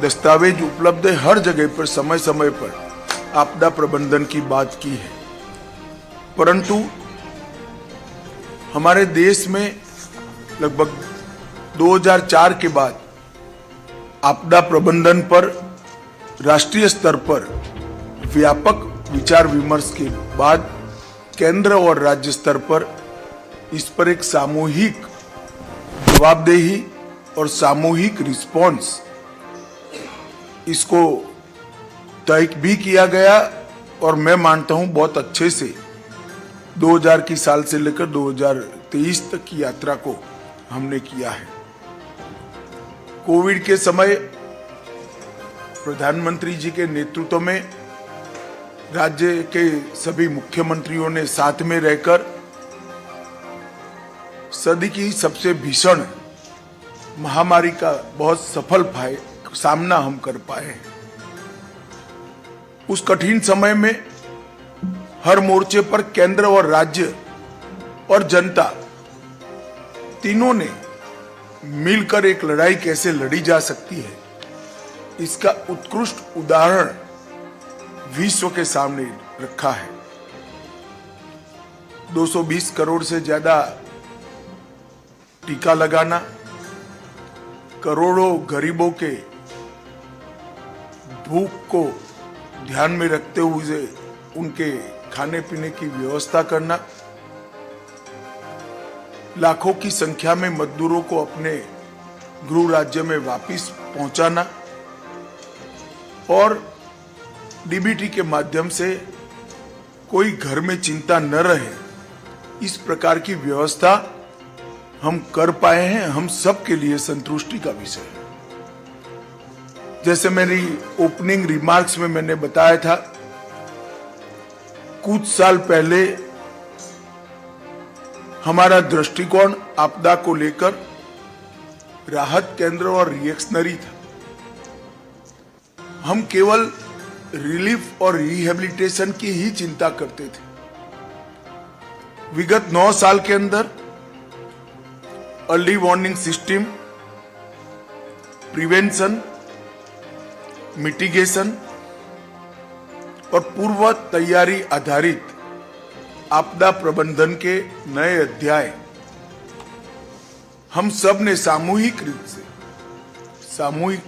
दस्तावेज उपलब्ध है, हर जगह पर समय समय पर आपदा प्रबंधन की बात की है, परंतु हमारे देश में लगभग 2004 के बाद आपदा प्रबंधन पर राष्ट्रीय स्तर पर व्यापक विचार विमर्श के बाद केंद्र और राज्य स्तर पर इस पर एक सामूहिक जवाबदेही और सामूहिक रिस्पॉन्स इसको तय भी किया गया और मैं मानता हूं बहुत अच्छे से 2000 की साल से लेकर 2023 तक की यात्रा को हमने किया है। कोविड के समय प्रधानमंत्री जी के नेतृत्व में राज्य के सभी मुख्यमंत्रियों ने साथ में रहकर सदी की सबसे भीषण महामारी का बहुत सफल सामना हम कर पाए हैं। उस कठिन समय में हर मोर्चे पर केंद्र और राज्य और जनता तीनों ने मिलकर एक लड़ाई कैसे लड़ी जा सकती है, इसका उत्कृष्ट उदाहरण विश्व के सामने रखा है। 220 करोड़ से ज्यादा टीका लगाना, करोड़ों गरीबों के भूख को ध्यान में रखते हुए उनके खाने पीने की व्यवस्था करना, लाखों की संख्या में मजदूरों को अपने गृह राज्य में वापस पहुंचाना और डीबीटी के माध्यम से कोई घर में चिंता न रहे, इस प्रकार की व्यवस्था हम कर पाए हैं, हम सब के लिए संतुष्टि का विषय है। जैसे मेरी ओपनिंग रिमार्क्स में मैंने बताया था, कुछ साल पहले हमारा दृष्टिकोण आपदा को लेकर राहत केंद्र और रिएक्शनरी था। हम केवल रिलीफ और रिहेबिलिटेशन की ही चिंता करते थे। विगत 9 साल के अंदर early warning system, prevention, mitigation और पूर्व तैयारी आधारित आपदा प्रबंधन के नए अध्याय हम सब ने सामूहिक रूप से सामूहिक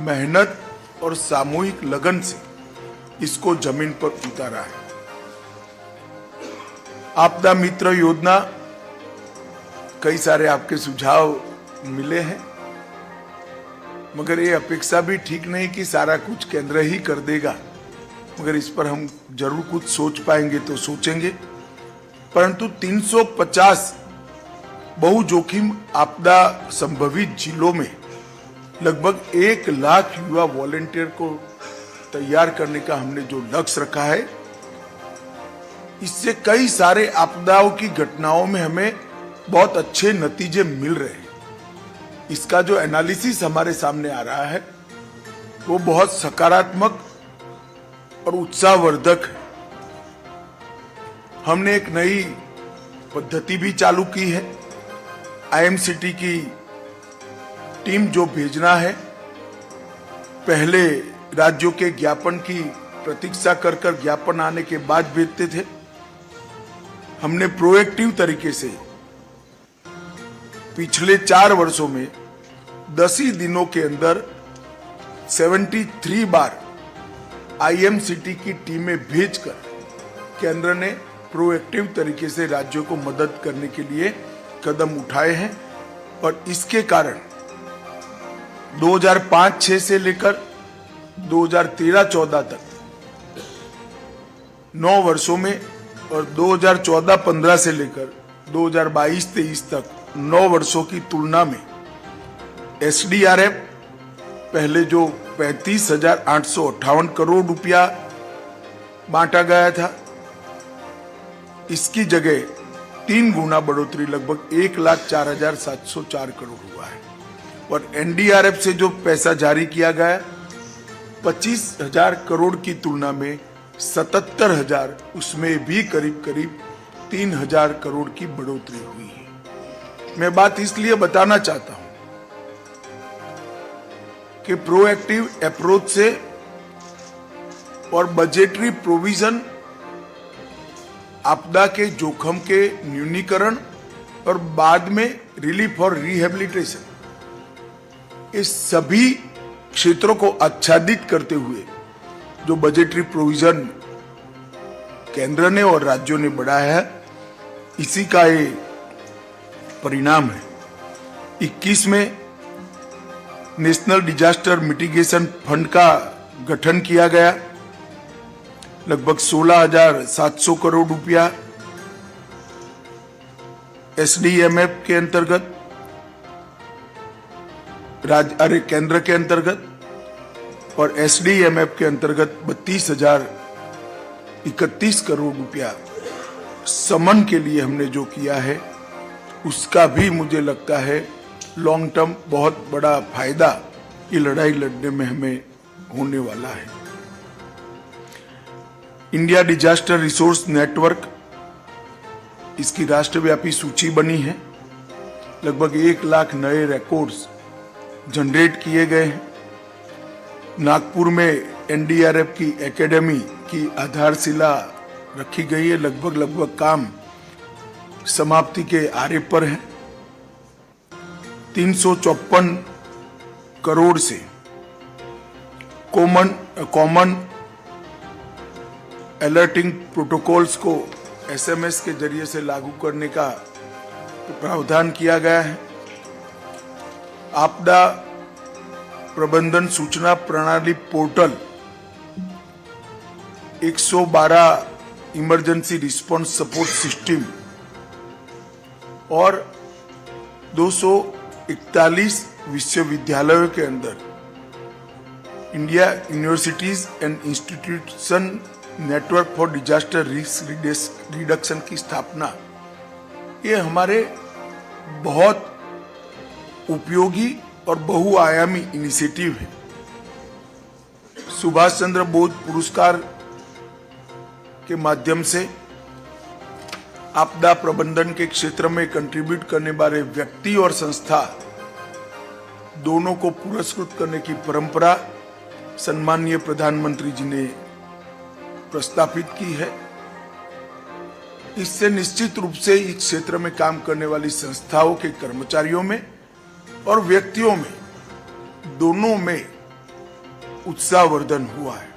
मेहनत और सामूहिक लगन से इसको जमीन पर उतारा है। आपदा मित्र योजना, कई सारे आपके सुझाव मिले हैं, मगर ये अपेक्षा भी ठीक नहीं कि सारा कुछ केंद्र ही कर देगा, मगर इस पर हम जरूर कुछ सोच पाएंगे तो सोचेंगे। परंतु 350 बहु जोखिम आपदा संभवित जिलों में लगभग 1 लाख युवा वॉलेंटियर को तैयार करने का हमने जो लक्ष्य रखा है, इससे कई सारे आपदाओं की घटनाओं में हमें बहुत अच्छे नतीजे मिल रहे हैं। इसका जो एनालिसिस हमारे सामने आ रहा है वो बहुत सकारात्मक और उत्साहवर्धक है। हमने एक नई पद्धति भी चालू की है। आईएमसीटी की टीम जो भेजना है, पहले राज्यों के ज्ञापन की प्रतीक्षा कर ज्ञापन आने के बाद भेजते थे। हमने प्रोएक्टिव तरीके से पिछले 4 वर्षों में 10 ही दिनों के अंदर 73 बार आईएमसीटी की टीमें भेजकर केंद्र ने प्रोएक्टिव तरीके से राज्यों को मदद करने के लिए कदम उठाए हैं और इसके कारण 2005-06 से लेकर 2013-14 तक 9 वर्षों में और 2014-15 से लेकर 2022-23 तक 9 वर्षों की तुलना में एसडीआरएफ पहले जो 35,858 करोड़ रुपया बांटा गया था, इसकी जगह 3 गुना बढ़ोतरी लगभग 1,04,704 करोड़ हुआ है। और एनडीआरएफ से जो पैसा जारी किया गया 25,000 करोड़ की तुलना में 77,000, उसमें भी करीब 3,000 करोड़ की बढ़ोतरी हुई है। मैं बात इसलिए बताना चाहता हूं कि प्रोएक्टिव अप्रोच से और बजटरी प्रोविजन आपदा के जोखिम के न्यूनीकरण और बाद में रिलीफ और रिहेबिलिटेशन, इस सभी क्षेत्रों को आच्छादित करते हुए जो बजटरी प्रोविजन केंद्र ने और राज्यों ने बढ़ाया है, इसी का ये परिणाम है। 21 में नेशनल डिजास्टर मिटिगेशन फंड का गठन किया गया, लगभग 16,700 करोड़ रुपया एसडीएमएफ के अंतर्गत केंद्र के अंतर्गत और एसडीएमएफ के अंतर्गत 32,031 करोड़ रुपया समन के लिए हमने जो किया है, उसका भी मुझे लगता है लॉन्ग टर्म बहुत बड़ा फायदा ये लड़ाई लड़ने में हमें होने वाला है। इंडिया डिजास्टर रिसोर्स नेटवर्क, इसकी राष्ट्रव्यापी सूची बनी है। लगभग 1 लाख नए रिकॉर्ड्स जनरेट किए गए हैं। नागपुर में एनडीआरएफ की एकेडमी की आधारशिला रखी गई है। लगभग काम समाप्ति के आरे पर है। 354 करोड़ से कॉमन अलर्टिंग प्रोटोकॉल्स को एसएमएस के जरिए से लागू करने का प्रावधान किया गया है। आपदा प्रबंधन सूचना प्रणाली portal 112 emergency response support system और 241 विश्वविद्यालयों के अंदर India universities and institution network for disaster risk reduction की स्थापना, ये हमारे बहुत उपयोगी और बहुआयामी इनिशिएटिव है। सुभाष चंद्र बोस पुरस्कार के माध्यम से आपदा प्रबंधन के क्षेत्र में कंट्रीब्यूट करने वाले व्यक्ति और संस्था दोनों को पुरस्कृत करने की परंपरा सम्माननीय प्रधानमंत्री जी ने प्रस्तापित की है। इससे निश्चित रूप से इस क्षेत्र में काम करने वाली संस्थाओं के कर्मचारियों में और व्यक्तियों में, दोनों में उत्साहवर्धन हुआ है।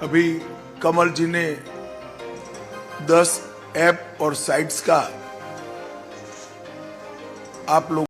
अभी कमल जी ने 10 ऐप और साइट्स का आप लोग